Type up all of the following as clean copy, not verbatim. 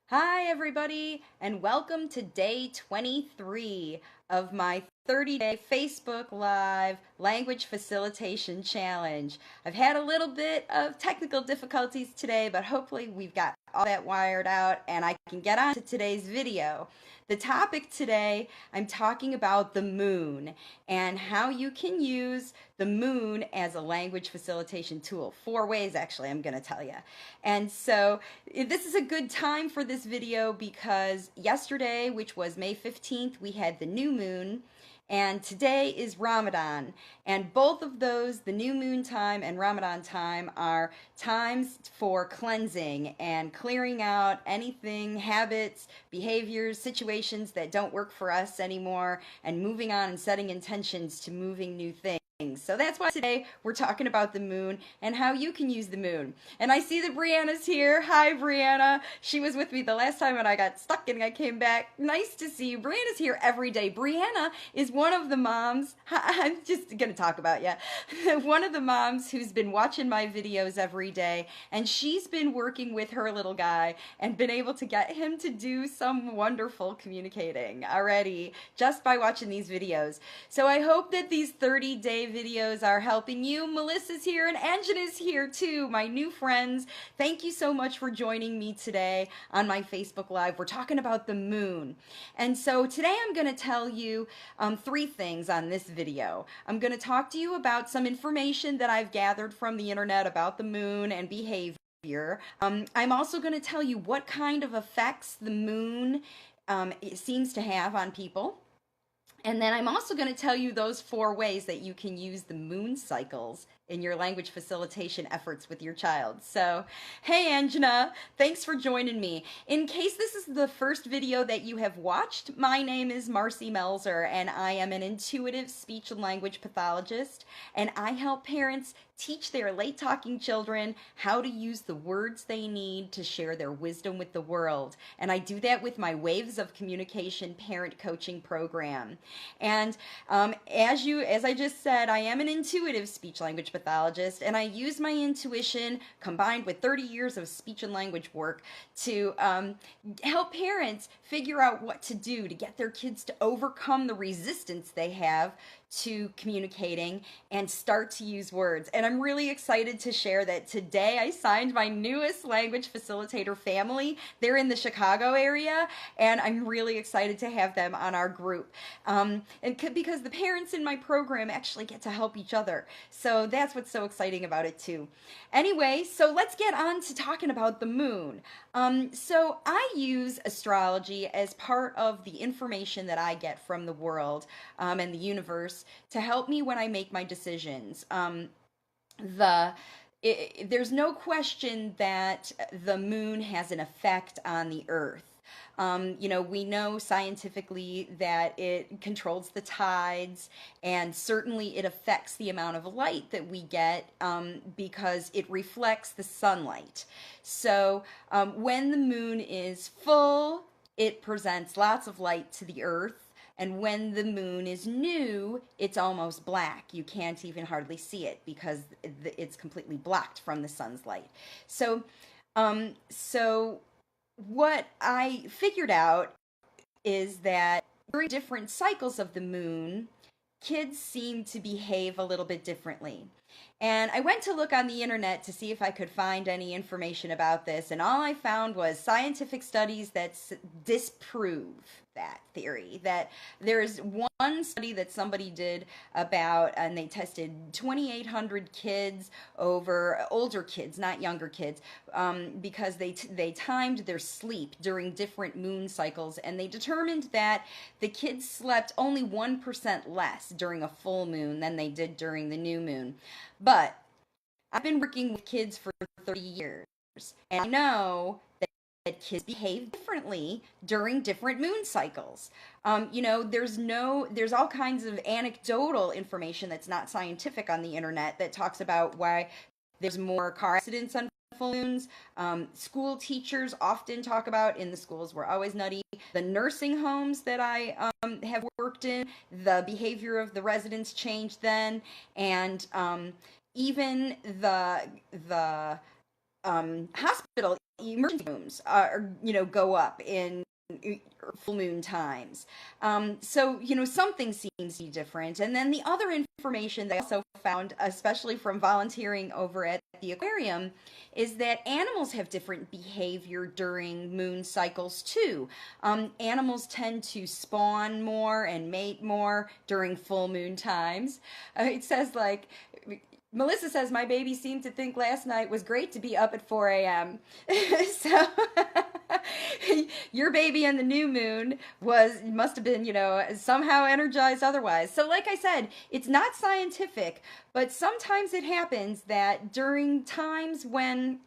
Hi, everybody, and welcome to day 23 of my 30-day Facebook Live Language Facilitation Challenge. I've had a little bit of technical difficulties today, but hopefully we've got all that wired out and I can get on to today's video. The topic today, I'm talking about the moon and how you can use the moon as a language facilitation tool. 4 ways, actually, I'm going to tell you. And so this is a good time for this video because yesterday, which was May 15th, we had the new moon. And today is Ramadan. And both of those, the new moon time and Ramadan time, are times for cleansing and clearing out anything, habits, behaviors, situations that don't work for us anymore, and moving on and setting intentions to moving new things. So that's why today we're talking about the moon and how you can use the moon. And I see that Brianna's here. Hi, Brianna. She was with me the last time when I got stuck and I came back. Nice to see you. Brianna's here every day. Brianna is one of the moms. I'm just going to talk about you. One of the moms who's been watching my videos every day, and she's been working with her little guy and been able to get him to do some wonderful communicating already just by watching these videos. So I hope that these 30-day videos are helping you. Melissa's here and Angela's here too, my new friends. Thank you so much for joining me today on my Facebook Live. We're talking about the moon. And so today I'm going to tell you 3 things on this video. I'm going to talk to you about some information that I've gathered from the internet about the moon and behavior. I'm also going to tell you what kind of effects the moon it seems to have on people. And then I'm also going to tell you those 4 ways that you can use the moon cycles in your language facilitation efforts with your child. So, hey Anjana, thanks for joining me. In case this is the first video that you have watched, my name is Marcy Melzer and I am an intuitive speech and language pathologist, and I help parents teach their late talking children how to use the words they need to share their wisdom with the world. And I do that with my Waves of Communication parent coaching program. And as I just said, I am an intuitive speech language pathologist, and I use my intuition combined with 30 years of speech and language work to help parents figure out what to do to get their kids to overcome the resistance they have to communicating and start to use words. And I'm really excited to share that today I signed my newest language facilitator family. They're in the Chicago area, and I'm really excited to have them on our group. Because the parents in my program actually get to help each other. So that's what's so exciting about it too. Anyway, so let's get on to talking about the moon. So I use astrology as part of the information that I get from the world and the universe to help me when I make my decisions. There's no question that the moon has an effect on the earth. We know scientifically that it controls the tides, and certainly it affects the amount of light that we get because it reflects the sunlight. So when the moon is full, it presents lots of light to the earth. And when the moon is new, it's almost black. You can't even hardly see it because it's completely blocked from the sun's light. So what I figured out is that during different cycles of the moon, kids seem to behave a little bit differently. And I went to look on the internet to see if I could find any information about this, and all I found was scientific studies that disprove that theory. That there's one study that somebody did about, and they tested 2,800 kids over older kids, not younger kids, because they timed their sleep during different moon cycles, and they determined that the kids slept only 1% less during a full moon than they did during the new moon. But I've been working with kids for 30 years, and I know that kids behave differently during different moon cycles. There's all kinds of anecdotal information that's not scientific on the internet that talks about why there's more car accidents on full moons. School teachers often talk about, in the schools we're always nutty, the nursing homes that I have worked in, the behavior of the residents changed then, and even the hospital emergency rooms go up in full moon times. So, something seems to be different. And then the other information that I also found, especially from volunteering over at the aquarium, is that animals have different behavior during moon cycles too. Animals tend to spawn more and mate more during full moon times. It says, like, Melissa says, my baby seemed to think last night was great to be up at 4 a.m. So your baby in the new moon must have been, somehow energized otherwise. So like I said, it's not scientific, but sometimes it happens that during times when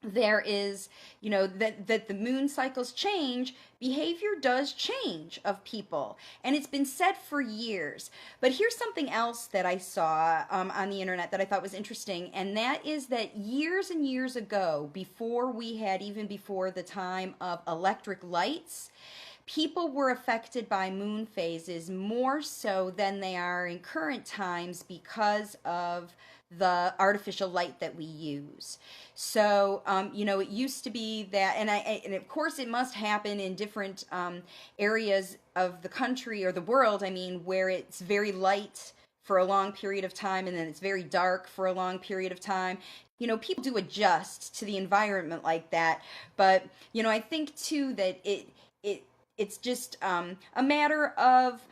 there is, that the moon cycles change, behavior does change of people, and it's been said for years. But here's something else that I saw on the internet that I thought was interesting, and that is that years and years ago, before the time of electric lights, people were affected by moon phases more so than they are in current times because of the artificial light that we use. So, it used to be that, and of course it must happen in different areas of the country or the world, where it's very light for a long period of time and then it's very dark for a long period of time. People do adjust to the environment like that, but, I think too that it's just a matter of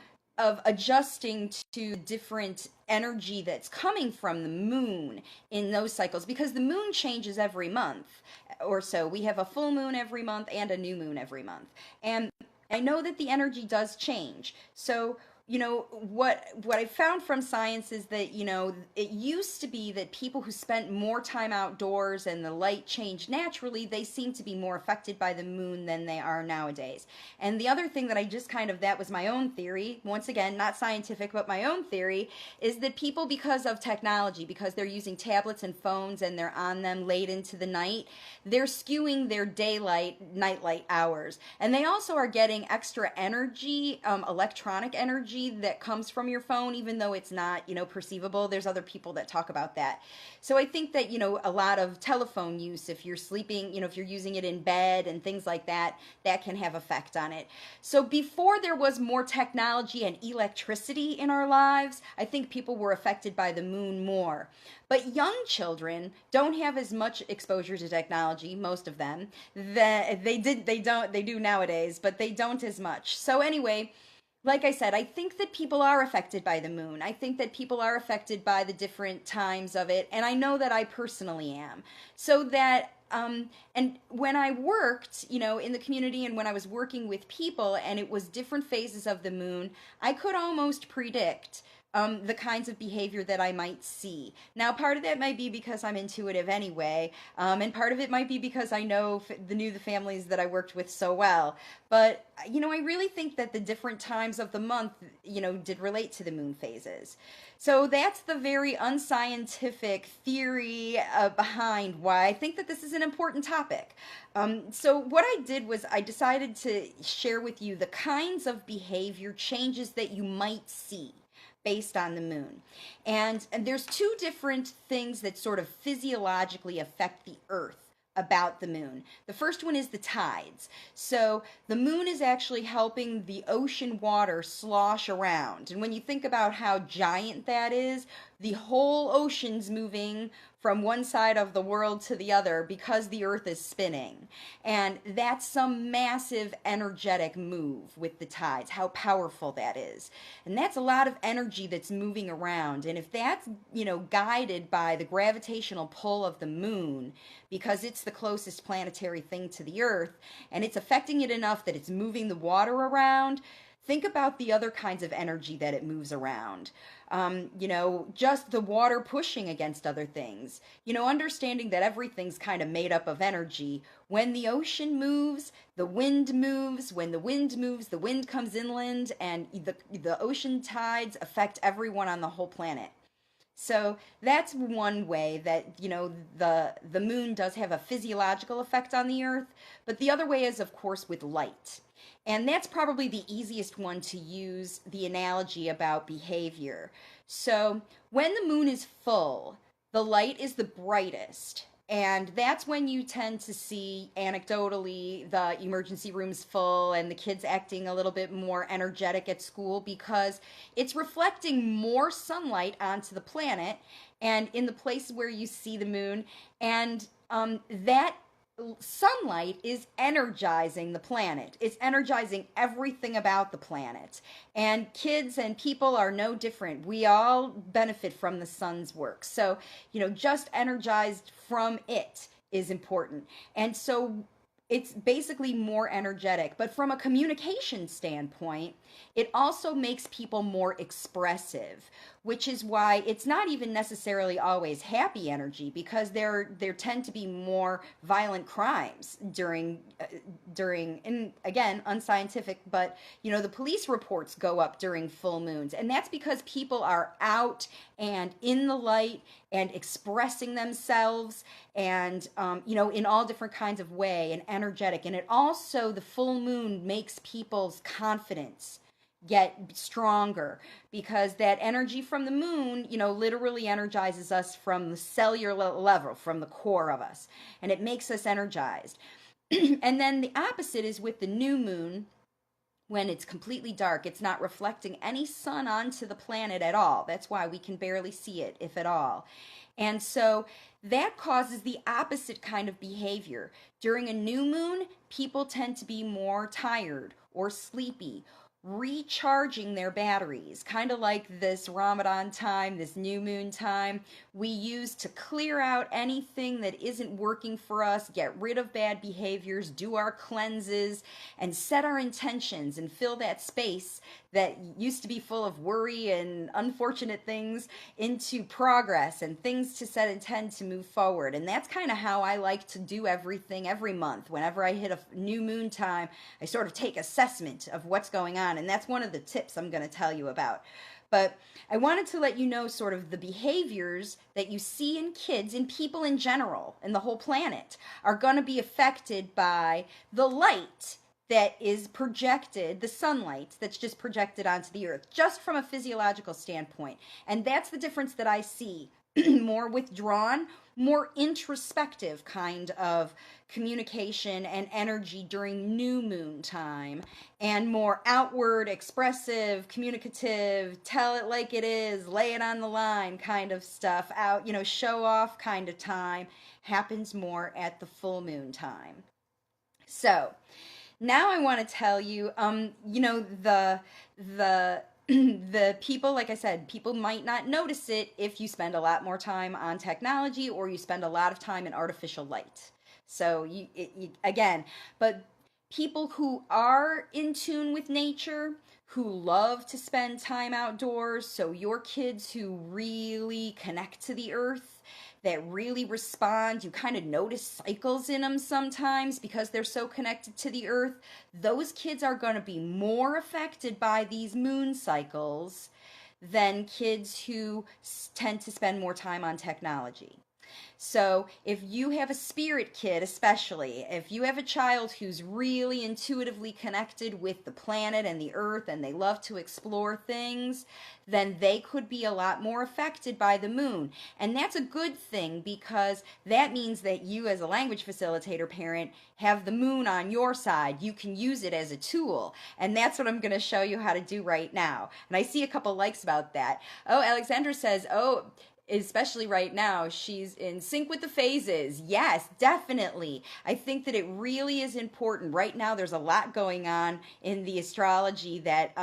adjusting to different energy that's coming from the moon in those cycles, because the moon changes every month or so. We have a full moon every month and a new moon every month, and I know that the energy does change. So what I found from science is that it used to be that people who spent more time outdoors and the light changed naturally, they seem to be more affected by the moon than they are nowadays. And the other thing that I just that was my own theory, once again not scientific but my own theory, is that people, because of technology, because they're using tablets and phones and they're on them late into the night, they're skewing their nightlight hours, and they also are getting extra energy, electronic energy that comes from your phone, even though it's not, perceivable. There's other people that talk about that. So I think that, a lot of telephone use, if you're sleeping, if you're using it in bed and things like that, that can have effect on it. So before there was more technology and electricity in our lives, I think people were affected by the moon more. But young children don't have as much exposure to technology, most of them, that they do nowadays, but they don't as much. So anyway, like I said, I think that people are affected by the moon. I think that people are affected by the different times of it, and I know that I personally am. So that, and when I worked, in the community, and when I was working with people, and it was different phases of the moon, I could almost predict the kinds of behavior that I might see. Now, part of that might be because I'm intuitive anyway, and part of it might be because I knew the families that I worked with so well. But, I really think that the different times of the month, did relate to the moon phases. So that's the very unscientific theory behind why I think that this is an important topic. So what I did was I decided to share with you the kinds of behavior changes that you might see based on the moon. And there's two different things that sort of physiologically affect the Earth about the moon. The first one is the tides. So the moon is actually helping the ocean water slosh around. And when you think about how giant that is, the whole ocean's moving from one side of the world to the other because the Earth is spinning. And that's some massive energetic move with the tides, how powerful that is. And that's a lot of energy that's moving around. And if that's, guided by the gravitational pull of the moon, because it's the closest planetary thing to the Earth, and it's affecting it enough that it's moving the water around, think about the other kinds of energy that it moves around. Just the water pushing against other things. Understanding that everything's kind of made up of energy. When the ocean moves, the wind moves. When the wind moves, the wind comes inland, and the ocean tides affect everyone on the whole planet. So that's one way that, the moon does have a physiological effect on the Earth. But the other way is, of course, with light. And that's probably the easiest one to use the analogy about behavior. So when the moon is full, the light is the brightest. And that's when you tend to see anecdotally the emergency rooms full and the kids acting a little bit more energetic at school because it's reflecting more sunlight onto the planet and in the places where you see the moon. And that sunlight is energizing the planet. It's energizing everything about the planet. And kids and people are no different. We all benefit from the sun's work. So, just energized from it is important. And so it's basically more energetic. But from a communication standpoint, it also makes people more expressive, which is why it's not even necessarily always happy energy because there tend to be more violent crimes during and again unscientific, but the police reports go up during full moons, and that's because people are out and in the light and expressing themselves and in all different kinds of way and energetic. And it also, the full moon makes people's confidence get stronger because that energy from the moon, literally energizes us from the cellular level, from the core of us, and it makes us energized. And then the opposite is with the new moon. When it's completely dark, it's not reflecting any sun onto the planet at all. That's why we can barely see it, if at all. And so that causes the opposite kind of behavior. During a new moon, people tend to be more tired or sleepy, recharging their batteries, kind of like this Ramadan time, this new moon time. We use to clear out anything that isn't working for us, get rid of bad behaviors, do our cleanses, and set our intentions and fill that space that used to be full of worry and unfortunate things into progress and things to set intent to move forward. And that's kind of how I like to do everything every month. Whenever I hit a new moon time, I sort of take assessment of what's going on. And that's one of the tips I'm going to tell you about. But I wanted to let you know sort of the behaviors that you see in kids and people in general and the whole planet are going to be affected by the light that is projected, the sunlight that's just projected onto the earth, just from a physiological standpoint. And that's the difference that I see. More withdrawn, more introspective kind of communication and energy during new moon time, and more outward, expressive, communicative, tell it like it is, lay it on the line kind of stuff, out, show off kind of time happens more at the full moon time. So, now I want to tell you, the the people, like I said, people might not notice it if you spend a lot more time on technology or you spend a lot of time in artificial light. So again, but people who are in tune with nature, who love to spend time outdoors, so your kids who really connect to the earth, that really respond, you kind of notice cycles in them sometimes because they're so connected to the earth, those kids are going to be more affected by these moon cycles than kids who tend to spend more time on technology. So if you have a spirit kid, especially, if you have a child who's really intuitively connected with the planet and the earth and they love to explore things, then they could be a lot more affected by the moon. And that's a good thing because that means that you as a language facilitator parent have the moon on your side. You can use it as a tool. And that's what I'm going to show you how to do right now. And I see a couple likes about that. Oh, Alexandra says, especially right now, she's in sync with the phases. Yes, definitely. I think that it really is important. Right now, there's a lot going on in the astrology that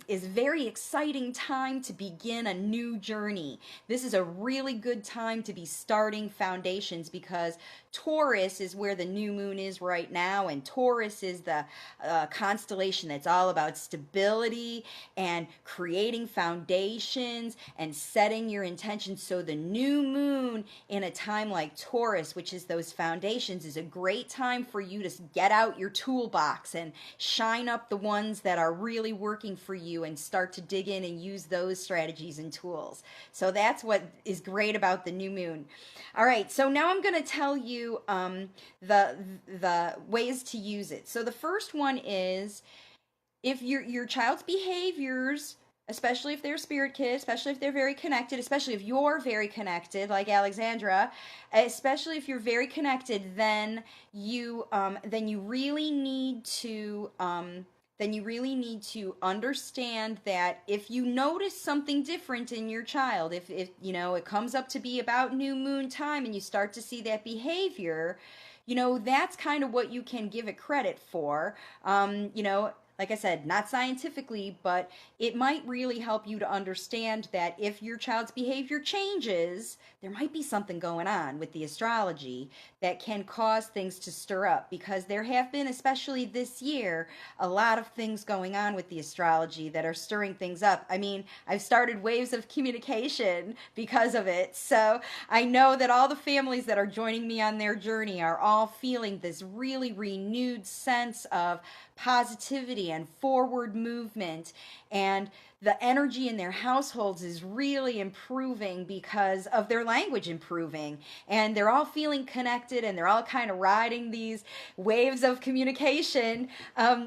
is a very exciting time to begin a new journey. This is a really good time to be starting foundations because Taurus is where the new moon is right now, and Taurus is the constellation that's all about stability and creating foundations and setting your intentions. So the new moon in a time like Taurus, which is those foundations, is a great time for you to get out your toolbox and shine up the ones that are really working for you and start to dig in and use those strategies and tools. So that's what is great about the new moon. All right, so now I'm going to tell you the ways to use it. So the first one is if your child's behaviors especially if they're a spirit kid, especially if they're very connected, especially if you're very connected, like Alexandra, especially if you're very connected, then you really need to understand that if you notice something different in your child, if you know it comes up to be about new moon time and you start to see that behavior, that's kind of what you can give it credit for. Like I said, not scientifically, but it might really help you to understand that if your child's behavior changes, there might be something going on with the astrology that can cause things to stir up, because there have been, especially this year, a lot of things going on with the astrology that are stirring things up. I mean, I've started waves of communication because of it. So I know that all the families that are joining me on their journey are all feeling this really renewed sense of positivity and forward movement, and the energy in their households is really improving because of their language improving, and they're all feeling connected, and they're all kind of riding these waves of communication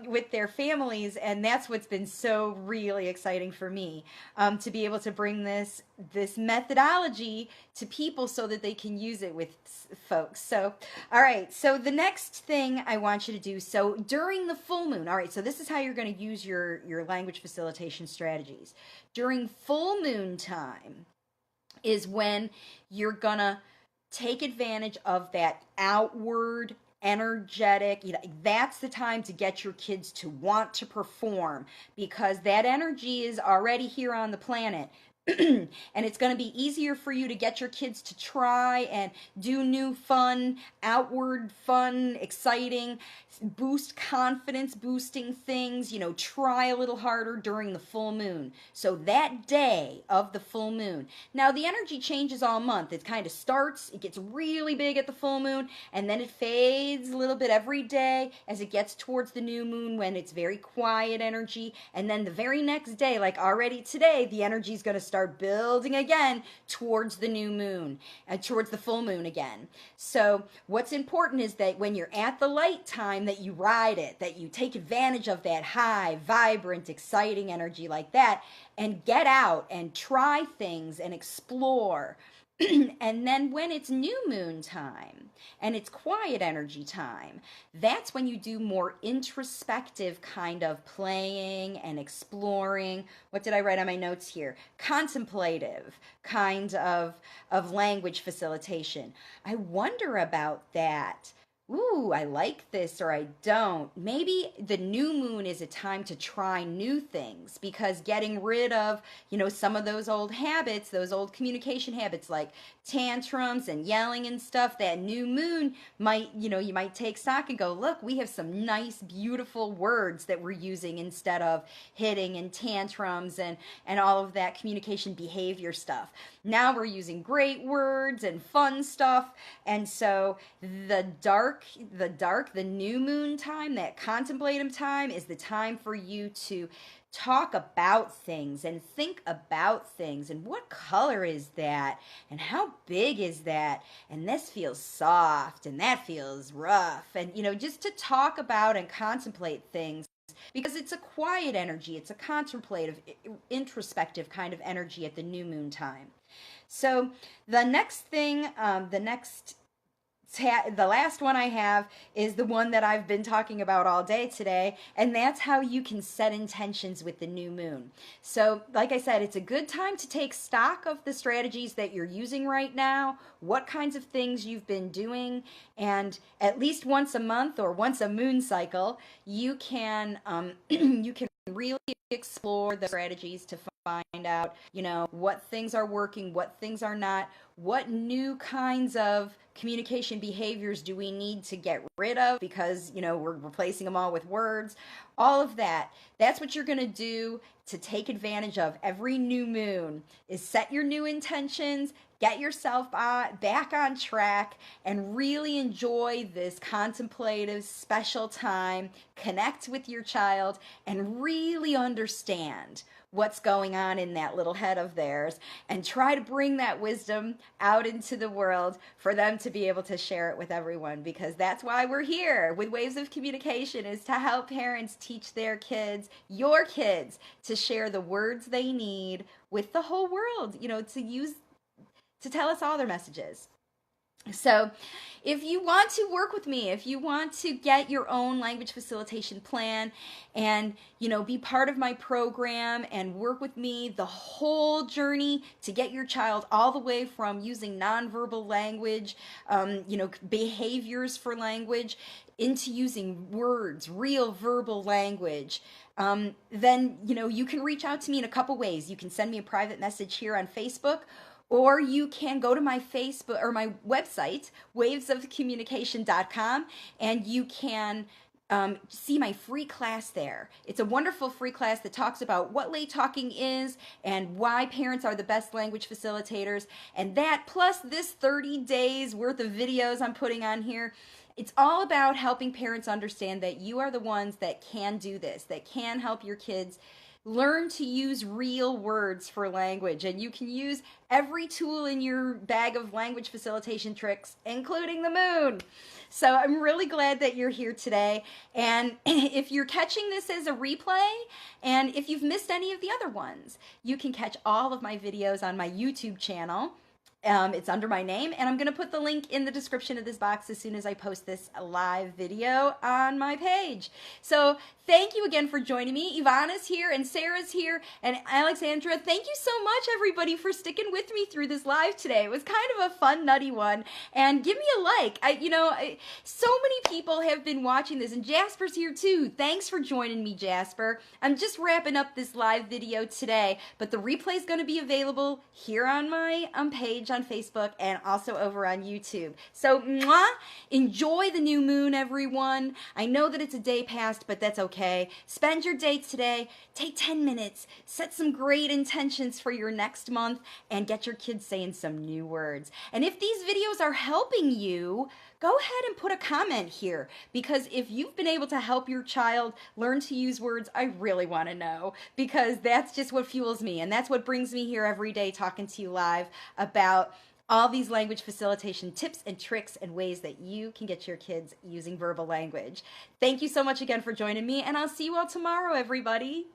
with their families. And that's what's been so really exciting for me, to be able to bring this methodology to people so that they can use it with folks. So, all right, so the next thing I want you to do, so during the full moon, all right, so this is how you're going to use your language facilitation strategies. During full moon time is when you're going to take advantage of that outward energetic, that's the time to get your kids to want to perform, because that energy is already here on the planet. And it's going to be easier for you to get your kids to try and do new fun, outward fun, exciting, boost confidence boosting things, try a little harder during the full moon. So that day of the full moon. Now the energy changes all month. It kind of starts, it gets really big at the full moon, and then it fades a little bit every day as it gets towards the new moon, when it's very quiet energy. And then the very next day, like already today, the energy is going to start building again towards the new moon and towards the full moon again. So what's important is that when you're at the light time, that you ride it, that you take advantage of that high, vibrant, exciting energy like that, and get out and try things and explore. And then when it's new moon time and it's quiet energy time, that's when you do more introspective kind of playing and exploring. What did I write on my notes here? Contemplative kind of language facilitation. I wonder about that. Ooh, I like this, or I don't. Maybe the new moon is a time to try new things, because getting rid of, some of those old habits, those old communication habits like tantrums and yelling and stuff, that new moon might, you might take stock and go, look, we have some nice, beautiful words that we're using instead of hitting and tantrums and all of that communication behavior stuff. Now we're using great words and fun stuff. And so the new moon time, that contemplative time, is the time for you to talk about things and think about things, and what color is that, and how big is that, and this feels soft and that feels rough, and just to talk about and contemplate things, because it's a quiet energy, it's a contemplative, introspective kind of energy at the new moon time. So the next thing, the last one I have is the one that I've been talking about all day today, and that's how you can set intentions with the new moon. So, like I said, it's a good time to take stock of the strategies that you're using right now, what kinds of things you've been doing, and at least once a month or once a moon cycle, you can you can really explore the strategies to find out, what things are working, what things are not, what new kinds of communication behaviors do we need to get rid of, because, we're replacing them all with words, all of that. That's what you're going to do to take advantage of every new moon, is set your new intentions, get yourself back on track and really enjoy this contemplative, special time. Connect with your child and really understand what's going on in that little head of theirs, and try to bring that wisdom out into the world for them to be able to share it with everyone, because that's why we're here with Waves of Communication, is to help parents teach their kids, your kids, to share the words they need with the whole world, to tell us all their messages. So if you want to work with me, if you want to get your own language facilitation plan and, be part of my program and work with me the whole journey to get your child all the way from using nonverbal language, behaviors for language, into using words, real verbal language, then, you can reach out to me in a couple ways. You can send me a private message here on Facebook, or you can go to my Facebook or my website, wavesofcommunication.com, and you can see my free class there. It's a wonderful free class that talks about what late talking is and why parents are the best language facilitators. And that, plus this 30 days worth of videos I'm putting on here, it's all about helping parents understand that you are the ones that can do this, that can help your kids learn to use real words for language. And you can use every tool in your bag of language facilitation tricks, including the moon. So I'm really glad that you're here today. And if you're catching this as a replay, and if you've missed any of the other ones, you can catch all of my videos on my YouTube channel. It's under my name, and I'm going to put the link in the description of this box as soon as I post this live video on my page. So thank you again for joining me. Ivana's here, and Sarah's here, and Alexandra. Thank you so much, everybody, for sticking with me through this live today. It was kind of a fun, nutty one, and give me a like. So many people have been watching this, and Jasper's here too. Thanks for joining me, Jasper. I'm just wrapping up this live video today, but the replay is going to be available here on my page on Facebook and also over on YouTube. So enjoy the new moon, everyone. I know that it's a day past, but that's okay. Spend your day today. Take 10 minutes. Set some great intentions for your next month and get your kids saying some new words. And if these videos are helping you, go ahead and put a comment here, because if you've been able to help your child learn to use words, I really want to know, because that's just what fuels me, and that's what brings me here every day talking to you live about all these language facilitation tips and tricks and ways that you can get your kids using verbal language. Thank you so much again for joining me, and I'll see you all tomorrow, everybody.